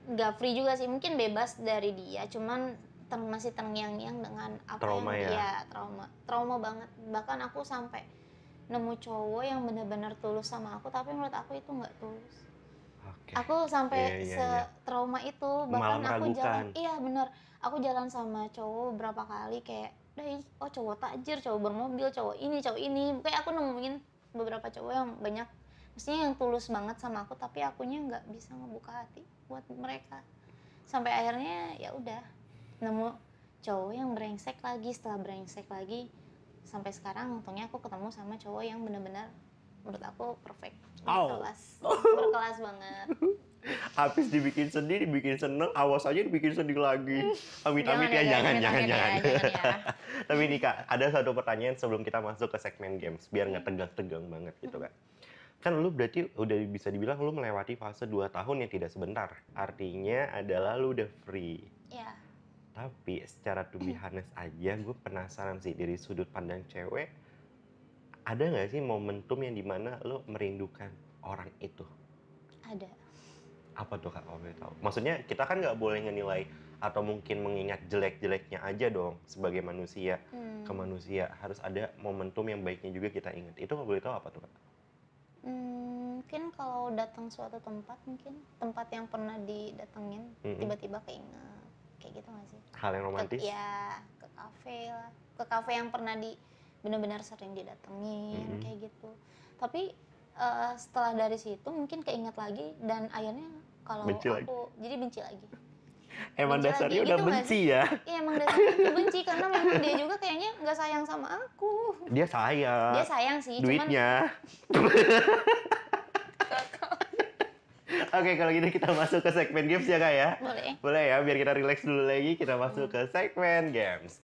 nggak free juga sih, mungkin bebas dari dia, cuman masih terngiang-ngiang dengan apa trauma yang trauma banget. Bahkan aku sampai nemu cowok yang benar-benar tulus sama aku, tapi menurut aku itu nggak tulus. Aku sampai trauma itu, bahkan aku jalan, bener, aku jalan sama cowok berapa kali kayak, cowok tajir, cowok bermobil, cowok ini, kayak aku nemuin beberapa cowok yang banyak, mestinya yang tulus banget sama aku, tapi akunya nggak bisa ngebuka hati buat mereka. Sampai akhirnya ya udah nemu cowok yang brengsek lagi, setelah brengsek lagi sampai sekarang untungnya aku ketemu sama cowok yang benar-benar menurut aku perfect, berkelas banget. Habis dibikin sedih, dibikin seneng, awas aja dibikin sedih lagi. Amit-amit ya, jangan. Tapi nih Kak, ada satu pertanyaan sebelum kita masuk ke segmen games, biar nggak tegang-tegang banget gitu Kak. Kan lu berarti udah bisa dibilang lu melewati fase 2 tahun yang tidak sebentar. Artinya adalah lu udah free. Iya. Tapi secara to be honest aja, gue penasaran sih dari sudut pandang cewek, ada nggak sih momentum yang dimana lu merindukan orang itu? Ada. Apa tuh Kak, kalau boleh tahu? Maksudnya kita kan nggak boleh ngenilai atau mungkin mengingat jelek-jeleknya aja dong sebagai manusia ke manusia. Harus ada momentum yang baiknya juga kita ingat. Itu kalau boleh tahu apa tuh Kak? Mungkin kalau datang suatu tempat, mungkin tempat yang pernah didatengin, tiba-tiba keinget, kayak gitu nggak sih? Hal yang romantis? Ke kafe lah, ke kafe yang pernah benar-benar sering didatengin, kayak gitu. Tapi setelah dari situ mungkin keinget lagi dan akhirnya kalau jadi benci lagi. Emang dasarnya udah benci ya? Iya, emang dasarnya benci karena memang dia juga kayaknya nggak sayang sama aku. Dia sayang. Dia sayang sih, duitnya. Oke, kalau gitu kita masuk ke segmen games ya Kak ya? Boleh ya, biar kita relax dulu lagi, kita masuk ke segmen games.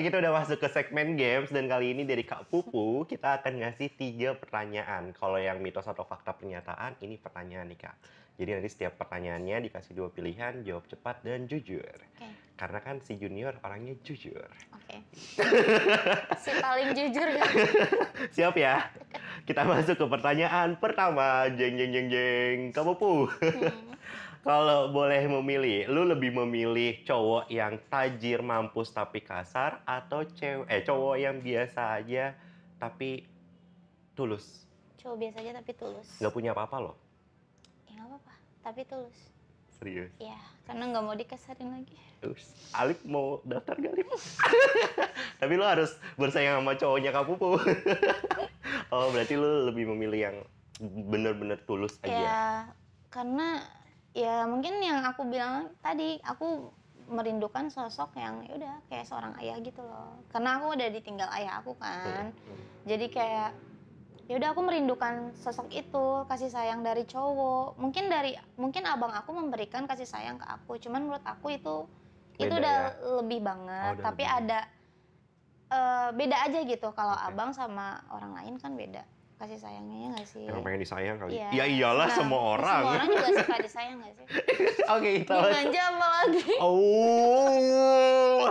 Kita udah masuk ke segmen games dan kali ini dari Kak Pupu kita akan ngasih 3 pertanyaan. Kalau yang mitos atau fakta pernyataan, ini pertanyaan nih Kak. Jadi nanti setiap pertanyaannya dikasih 2 pilihan, jawab cepat dan jujur. Karena kan si Junior orangnya jujur. Si paling jujur ya. Siap ya? Kita masuk ke pertanyaan pertama. Jeng. Kak Pupu. Kalau boleh memilih, lu lebih memilih cowok yang tajir, mampus tapi kasar, atau cowok yang biasa aja tapi tulus? Cowok biasa aja tapi tulus. Gak punya apa-apa loh? Ya gak apa-apa, tapi tulus. Serius? Ya, karena gak mau dikasarin lagi. Alif mau daftar gak Alif? Tapi lu harus bersaing sama cowoknya Kak Pupu. Oh, berarti lu lebih memilih yang bener-bener tulus aja. Ya, karena ya mungkin yang aku bilang tadi, aku merindukan sosok yang ya udah kayak seorang ayah gitu loh. Karena aku udah ditinggal ayah aku kan. Jadi kayak ya udah aku merindukan sosok itu, kasih sayang dari cowok. Mungkin abang aku memberikan kasih sayang ke aku, cuman menurut aku itu Beda udah ya? lebih banget. Udah Tapi lebih. ada beda aja gitu. Kalau Oke. abang sama orang lain kan beda kasih sayangnya, ya nggak sih? Emang pengen disayang kali. Iya. Ya iyalah, Nah, semua orang. Semua orang juga suka disayang nggak sih? Oke, kita Dimanja apalagi. Oh.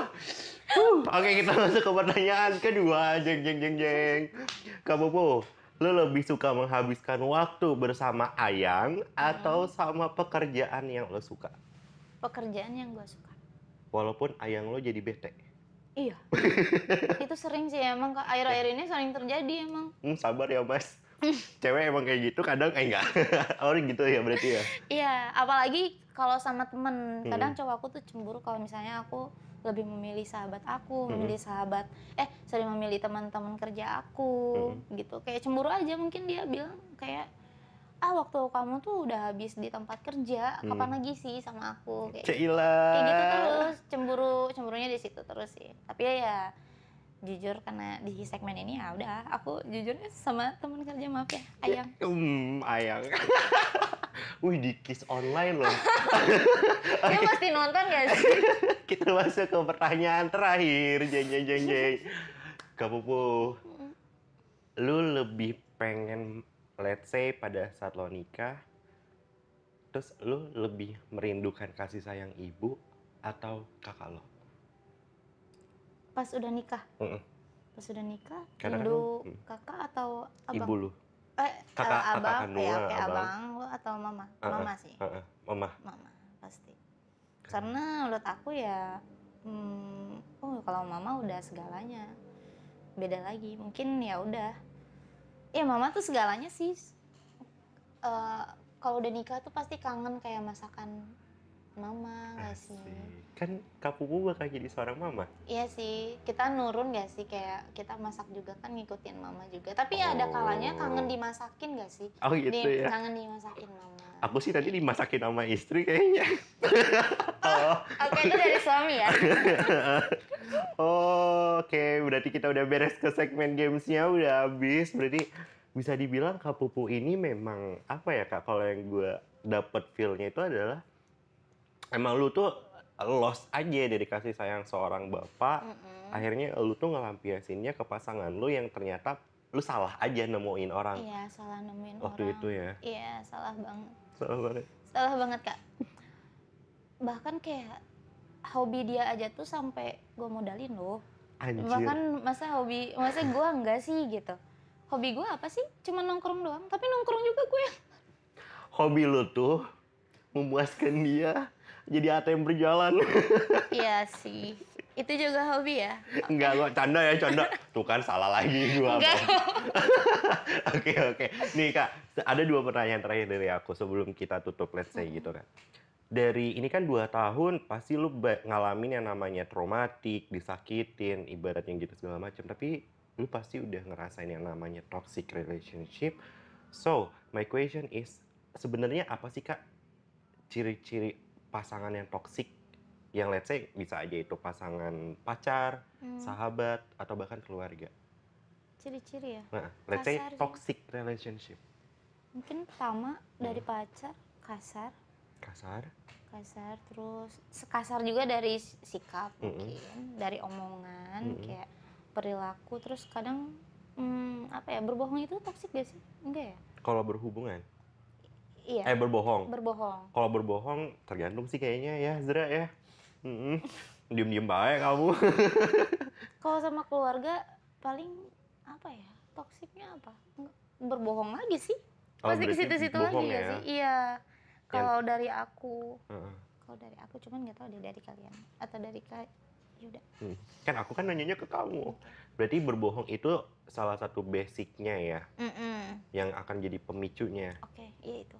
Oke, kita masuk ke pertanyaan kedua. Jeng jeng jeng jeng. Kamu Po, lu lebih suka menghabiskan waktu bersama Ayang atau sama pekerjaan yang lo suka? Pekerjaan yang gue suka. Walaupun Ayang lo jadi bete. Iya. Itu sering sih emang, akhir-akhir ini sering terjadi emang. Sabar ya Mas. Cewek emang kayak gitu kadang enggak. Oh gitu ya berarti ya. Iya, apalagi kalau sama temen. Kadang cowok aku tuh cemburu kalau misalnya aku lebih memilih sahabat aku, memilih teman-teman kerja aku, gitu. Kayak cemburu aja, mungkin dia bilang kayak, waktu kamu tuh udah habis di tempat kerja, kapan lagi sih sama aku? Kayak gitu terus, cemburunya di situ terus sih. Tapi ya jujur karena di segmen ini ya udah aku jujurnya sama teman kerja, maaf ya Ayang. Ayang. Wih, di Kiss Online loh. Dia pasti nonton gak sih? Kita masuk ke pertanyaan terakhir. Jeng jeng jeng jeng. Kamu Po, lu lebih pengen, let's say pada saat lo nikah, terus lu lebih merindukan kasih sayang ibu atau kakak lo? Pas udah nikah. Mm-mm. Pas udah nikah, Karena kan rindu kakak atau abang? ibu lu. Kakak kandung lo, kayak abang lo atau mama? Mama sih. Mama. Mama, pasti. Karena menurut aku ya, kalau mama udah segalanya. Beda lagi, mungkin ya udah. Ya mama tuh segalanya sih. Kalau udah nikah tuh pasti kangen kayak masakan mama gak sih? Kan Kak Pupu bakal jadi seorang mama. Iya sih, kita nurun gak sih, kayak kita masak juga kan ngikutin mama juga. Tapi ya ada kalanya kangen dimasakin gak sih? Oh gitu ya. Kangen dimasakin mama. Aku sih tadi dimasakin sama istri kayaknya. Oke, itu dari suami ya? Oke, berarti kita udah beres ke segmen gamesnya, udah habis. Berarti bisa dibilang Kak Pupu ini memang apa ya Kak, kalau yang gue dapet feel-nya itu adalah emang lu tuh lost aja dari kasih sayang seorang bapak. Akhirnya lu tuh ngelampiasinnya ke pasangan lu yang ternyata lu salah aja nemuin orang. Iya, salah nemuin waktu orang. itu ya. Iya, salah banget. Salah banget. Salah banget, Kak. Bahkan kayak hobi dia aja tuh sampai gue modalin loh. Anjir. Bahkan masa gue enggak sih gitu. Hobi gue apa sih? Cuma nongkrong doang, tapi nongkrong juga gue. Hobi lu tuh memuaskan dia jadi ATM berjalan. Iya sih. Itu juga hobi ya? Enggak, gua canda ya, canda. Tuh kan salah lagi gua. Oke. Nih Kak, ada 2 pertanyaan terakhir dari aku sebelum kita tutup, let's say gitu kan. Dari ini kan 2 tahun, pasti lu ngalamin yang namanya traumatik, disakitin, ibaratnya gitu segala macam. Tapi lu pasti udah ngerasain yang namanya toxic relationship. So, my question is, sebenarnya apa sih Kak ciri-ciri pasangan yang toksik, yang let's say bisa aja itu pasangan pacar, sahabat, atau bahkan keluarga? Ciri-ciri ya? Nah, let's say Kasar sih. toxic relationship. Mungkin pertama dari pacar, kasar, terus kasar juga dari sikap mungkin, dari omongan, kayak perilaku, terus kadang berbohong itu toksik gak sih? Enggak ya? Kalau berhubungan? Iya. Berbohong. Berbohong. Kalau berbohong tergantung sih kayaknya ya, Zra ya. Diem-diem baik kamu. Kalau sama keluarga paling apa ya? Toksiknya apa? Berbohong lagi sih. Oh, Pasti ke situ-situ lagi bohong ya ya? sih? Iya. Kalau dari aku, cuman nggak tahu deh dari kalian atau dari Kak Yuda. Kan aku kan nanyanya ke kamu. Berarti berbohong itu salah satu basicnya ya, yang akan jadi pemicunya. Oke, iya itu.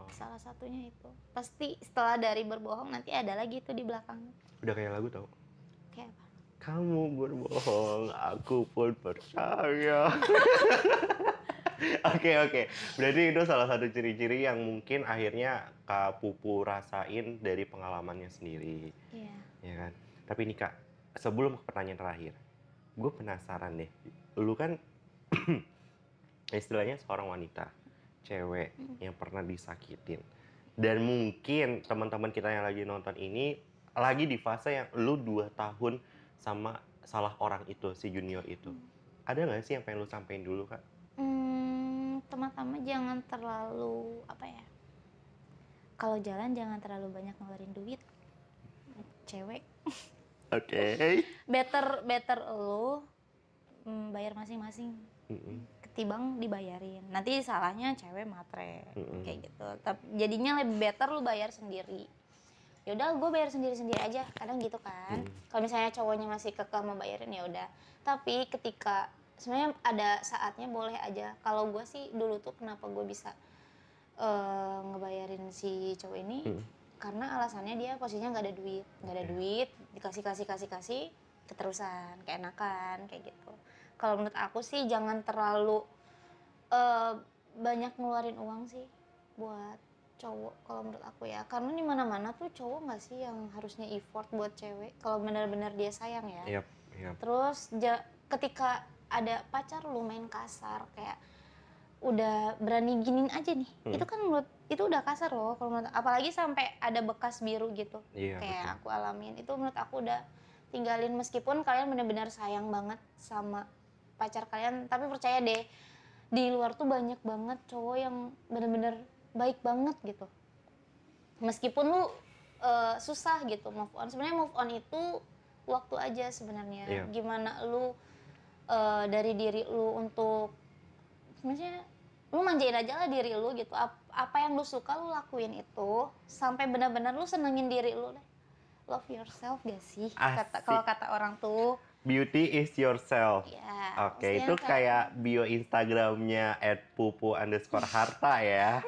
Salah satunya itu. Pasti setelah dari berbohong nanti ada lagi itu di belakang. Udah kayak lagu tau? Kayak apa? Kamu berbohong, aku pun percaya. Oke. Berarti itu salah satu ciri-ciri yang mungkin akhirnya Kak Pupu rasain dari pengalamannya sendiri. Iya. Ya kan? Tapi nih Kak, sebelum ke pertanyaan terakhir, gue penasaran deh. Lu kan istilahnya seorang wanita, cewek yang pernah disakitin. Dan mungkin teman-teman kita yang lagi nonton ini lagi di fase yang lu 2 tahun sama salah orang itu, si junior itu. Ada nggak sih yang pengen lu sampein dulu, Kak? Pertama-tama jangan terlalu kalau jalan jangan terlalu banyak ngeluarin duit, cewek. Oke. Better lu bayar masing-masing ketimbang dibayarin. Nanti salahnya cewek matre kayak gitu. Tapi jadinya lebih better lu bayar sendiri. Ya udah gue bayar sendiri aja, kadang gitu kan. Kalau misalnya cowoknya masih kekeh mau bayarin ya udah. Tapi ketika sebenarnya ada saatnya boleh aja. Kalau gue sih dulu tuh kenapa gue bisa ngebayarin si cowok ini karena alasannya dia posisinya nggak ada duit, dikasih keterusan, keenakan kayak gitu. Kalau menurut aku sih jangan terlalu banyak ngeluarin uang sih buat cowok kalau menurut aku ya, karena di mana-mana tuh cowok nggak sih yang harusnya effort buat cewek kalau benar-benar dia sayang ya. Yep. Terus ketika ada pacar lu main kasar kayak udah berani giniin aja nih, itu kan itu udah kasar loh kalau menurut, apalagi sampai ada bekas biru gitu. Iya, kayak betul. aku alamin itu, menurut aku udah tinggalin meskipun kalian benar-benar sayang banget sama pacar kalian, tapi percaya deh di luar tuh banyak banget cowok yang benar-benar baik banget gitu. Meskipun lu susah gitu move on, sebenarnya move on itu waktu aja sebenarnya. Iya. Gimana lu dari diri lu untuk sebenarnya lu manjain aja lah diri lu gitu. Apa yang lu suka lu lakuin itu sampai benar-benar lu senengin diri lu deh. Love yourself gak sih? Kalau kata orang tuh Beauty is yourself. ya, Oke, itu kayak bio Instagramnya @pupu_harta ya.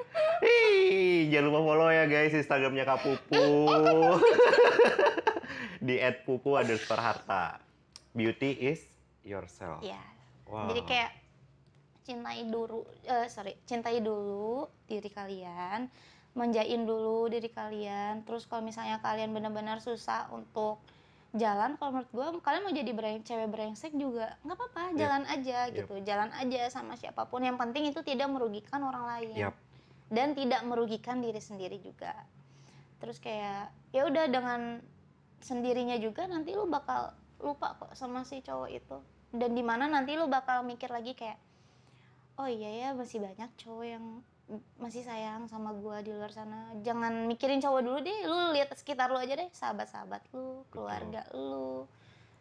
Jangan lupa follow ya guys Instagramnya Kak Pupu. Di @pupu_harta. Beauty is yourself. ya. Wow. Jadi kayak cintai dulu diri kalian, manjain dulu diri kalian. Terus kalau misalnya kalian benar-benar susah untuk jalan, kalau menurut gue kalian mau jadi cewek brengsek juga nggak apa-apa, jalan aja gitu. Jalan aja sama siapapun, yang penting itu tidak merugikan orang lain. Dan tidak merugikan diri sendiri juga. Terus kayak ya udah, dengan sendirinya juga nanti lu bakal lupa kok sama si cowok itu. Dan dimana nanti lu bakal mikir lagi kayak, oh iya ya masih banyak cowok yang masih sayang sama gua di luar sana. Jangan mikirin cowok dulu deh, lu lihat sekitar lu aja deh, sahabat-sahabat lu, keluarga lu.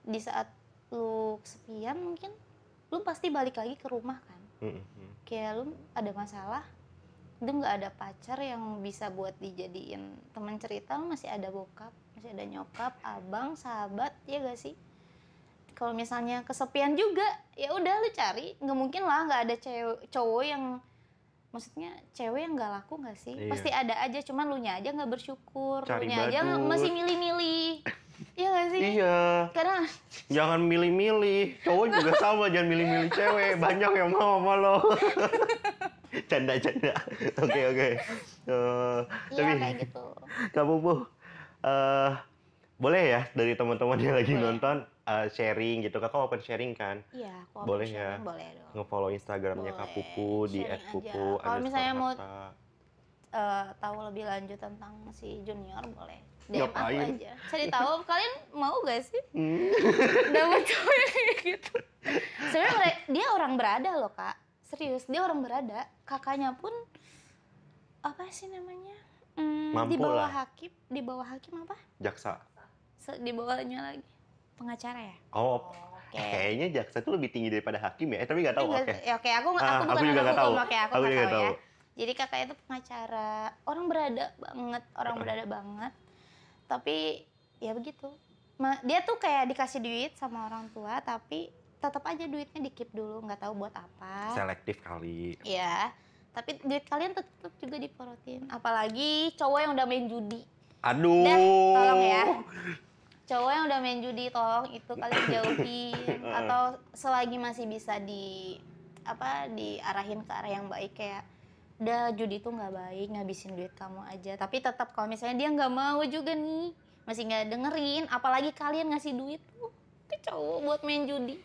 Di saat lu kesepian mungkin lu pasti balik lagi ke rumah kan. Kayak lu ada masalah, lu nggak ada pacar yang bisa buat dijadiin teman cerita, lu masih ada bokap, masih ada nyokap, abang, sahabat, ya gak sih? Kalau misalnya kesepian juga, ya udah lu cari. Nggak mungkin lah nggak ada cowok yang, maksudnya cewek yang nggak laku nggak sih? Iya. Pasti ada aja, cuman lu nya aja nggak bersyukur, Cari lu nya aja badut. masih milih-milih. Iya nggak sih? Iya. Karena Jangan milih-milih. Cowok juga sama, jangan milih-milih cewek. Banyak yang mau sama lo. Canda. Oke. iya kayak gitu. Kak Pupu, boleh ya dari teman-teman yang lagi nonton sharing gitu. Kakak open sharing kan? Iya, aku Boleh sharing, ya? boleh dong. Nge-follow Instagramnya Kak Boleh, Pupu di sharing aja. @pupu. Kalau misalnya mau tahu lebih lanjut tentang si Junior, boleh DM aku Ngapain? aja. Cari tahu, kalian mau gak sih dapat cowok yang kayak gitu? Sebenarnya dia orang berada loh Kak, serius dia orang berada. Kakaknya pun apa sih namanya? Mampu di bawah lah. hakim, di bawah hakim apa? Jaksa. Di bawahnya lagi pengacara ya? Oh, Oke. kayaknya jaksa tuh lebih tinggi daripada hakim ya? Tapi nggak tahu. Oke. Ya, oke, aku bukan aku juga anak nggak tahu. hukum, oke, aku Aku nggak juga tahu tahu. ya. Jadi kakaknya itu pengacara, orang berada banget. Tapi ya begitu. Dia tuh kayak dikasih duit sama orang tua, tapi tetap aja duitnya di-keep dulu, nggak tahu buat apa. Selektif kali. Iya. Tapi duit kalian tetap juga diporotin. Apalagi cowok yang udah main judi. Aduh. Dah, tolong ya. cowok yang udah main judi tolong itu kalian jauhin atau selagi masih bisa diarahin ke arah yang baik, kayak udah judi itu nggak baik, ngabisin duit kamu aja. Tapi tetap kalau misalnya dia nggak mau juga nih, masih nggak dengerin, apalagi kalian ngasih duit tuh ke cowok buat main judi,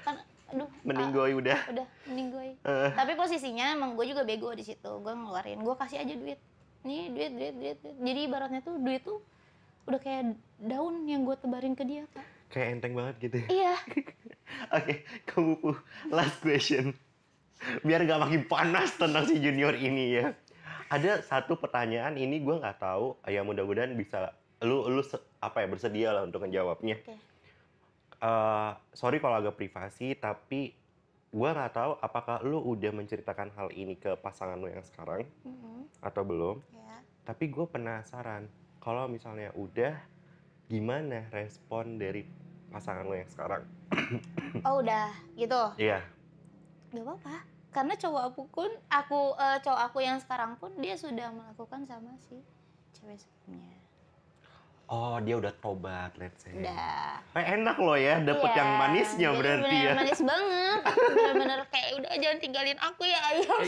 kan aduh Meninggoy udah meninggoy. Tapi posisinya emang gue juga bego di situ, gue ngeluarin, gue kasih aja duit, nih duit. Jadi ibaratnya tuh duit tuh udah kayak daun yang gue tebarin ke dia, Kak. kayak enteng banget gitu. Iya. Oke, kamu last question. Biar gak makin panas tentang si junior ini ya. Ada satu pertanyaan ini gue nggak tahu, ya mudah-mudahan bisa lu bersedia lah untuk menjawabnya. Okay. Sorry kalau agak privasi, tapi gue nggak tahu apakah lu udah menceritakan hal ini ke pasangan lu yang sekarang atau belum. Yeah. Tapi gue penasaran, kalau misalnya udah, gimana respon dari pasangan lu yang sekarang? Oh udah gitu. Iya. Gak apa-apa, karena cowok aku yang sekarang pun dia sudah melakukan sama si cewek sebelumnya. Oh, dia udah tobat, let's say. Udah. Enak loh ya, dapet yang manisnya berarti ya. Manis banget, bener-bener kayak udah jangan tinggalin aku ya ayah.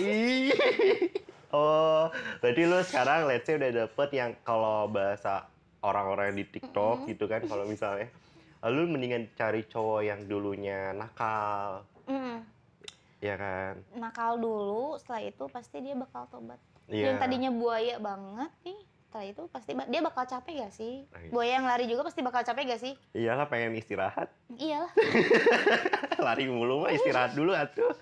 Oh, berarti lu sekarang let's say udah dapet yang kalau bahasa orang-orang di TikTok gitu kan, kalau misalnya lu mendingan cari cowok yang dulunya nakal. Ya kan? Nakal dulu, setelah itu pasti dia bakal tobat. Yeah. Yang tadinya buaya banget nih, setelah itu pasti dia bakal capek gak sih? Buaya yang lari juga pasti bakal capek gak sih? Iyalah, pengen istirahat. Iyalah. Lari mulu mah, istirahat dulu atuh.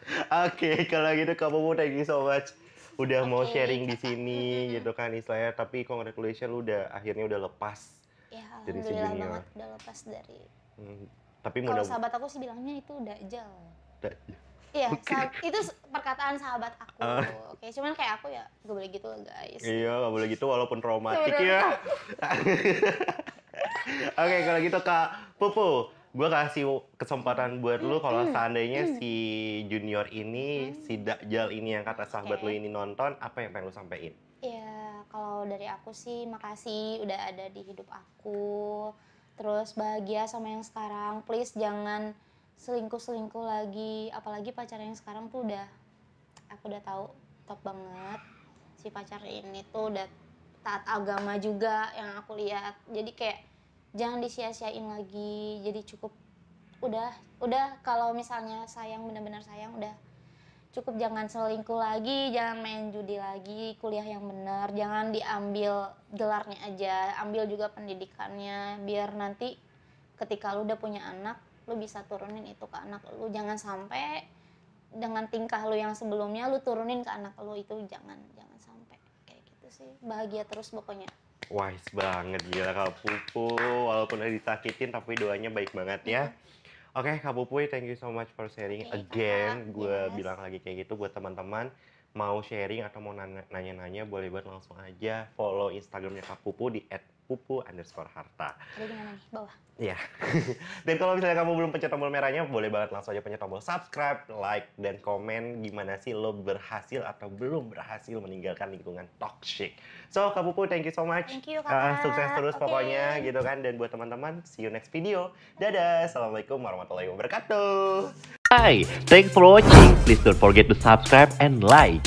Oke, kalau gitu kamu thank you so much udah mau sharing di sini gitu kan istilahnya. Tapi congratulations, lu akhirnya udah lepas. Ya, dari alhamdulillah si banget udah lepas dari. Tapi kalau sahabat aku sih bilangnya itu dajjal. Iya, itu perkataan sahabat aku. Oke, cuman kayak aku ya gak boleh gitu lah guys. Iya, gak boleh gitu walaupun traumatik ya. Oke, kalau gitu Kak Pupu, gue kasih kesempatan buat lu kalau seandainya si junior ini, si dajjal ini yang kata sahabat lu ini nonton, apa yang pengen lu sampein? Ya, kalau dari aku sih makasih udah ada di hidup aku. Terus bahagia sama yang sekarang. Please jangan selingkuh lagi, apalagi pacar yang sekarang tuh aku udah tahu top banget. Si pacar ini tuh udah taat agama juga yang aku lihat. Jadi kayak jangan disia-siain lagi. Jadi cukup udah kalau misalnya sayang, benar-benar sayang, udah cukup, jangan selingkuh lagi, jangan main judi lagi, kuliah yang benar, jangan diambil gelarnya aja, ambil juga pendidikannya, biar nanti ketika lu udah punya anak, lu bisa turunin itu ke anak lu. Jangan sampai dengan tingkah lu yang sebelumnya lu turunin ke anak lu, itu jangan sampai kayak gitu sih. Bahagia terus pokoknya. Wise banget, gila Kak Pupu, walaupun udah disakitin tapi doanya baik banget ya. Oke, Kak Pupu, thank you so much for sharing again. Gue bilang lagi kayak gitu buat teman-teman, mau sharing atau mau nanya-nanya boleh banget langsung aja follow Instagramnya Kak Pupu di @pupu_harta. Ada di mana nih? Bawah. Iya. Dan kalau misalnya kamu belum pencet tombol merahnya, boleh banget langsung aja pencet tombol subscribe, like, dan komen gimana sih lo berhasil atau belum berhasil meninggalkan lingkungan toxic. So, Kak Pupu, thank you so much. Thank you, Kakak. Sukses terus pokoknya gitu kan. Dan buat teman-teman, see you next video. Dadah. Assalamualaikum warahmatullahi wabarakatuh. Hi, thanks for watching. Please don't forget to subscribe and like.